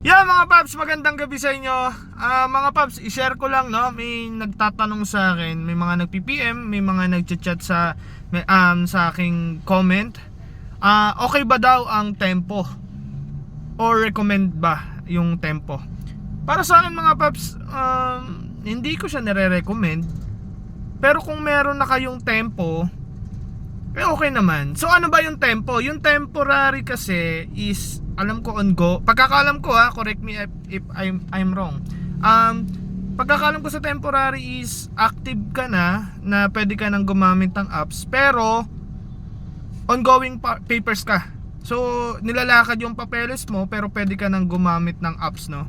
Yeah, mga paps, magandang gabi sa inyo. Mga paps, i-share ko lang, no. May nagtatanong sa akin, may mga nagpi-PM, may mga nagchat-chat sa aking comment. Okay ba daw ang tempo? Or recommend ba yung tempo? Para sa akin, mga paps, hindi ko siya nire-recommend. Pero kung meron na kayong tempo, okay naman. So ano ba yung tempo? Yung temporary kasi is, alam ko on go. Pagkakaalam ko, correct me if I'm wrong. Pagkakaalam ko sa temporary is active ka na pwede ka nang gumamit ng apps, pero ongoing papers ka. So nilalakad yung papeles mo, pero pwede ka nang gumamit ng apps, no?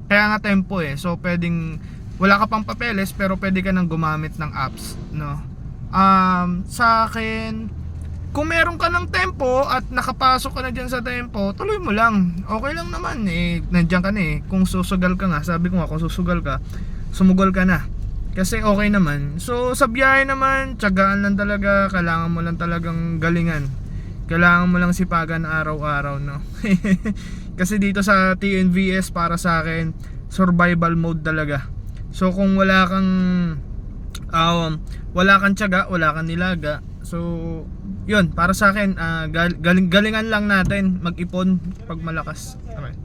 Kaya nga tempo So pwedeng wala ka pang papeles, pero pwede ka nang gumamit ng apps, no? Sa akin, kung meron ka ng tempo at nakapasok ka na dyan sa tempo, tuloy mo lang. Okay lang naman nandiyan ka na Kung susugal ka nga, sabi ko nga, kung susugal ka, sumugol ka na. Kasi okay naman. So sa biyahe naman, tiyagaan lang talaga. Kailangan mo lang talagang galingan. Kailangan mo lang sipagan araw-araw, no? Kasi dito sa TNVS, para sa akin, survival mode talaga. So kung wala kang tiyaga, wala kang nilaga. So yun, para sa akin, galingan lang natin mag-ipon pag malakas. Okay.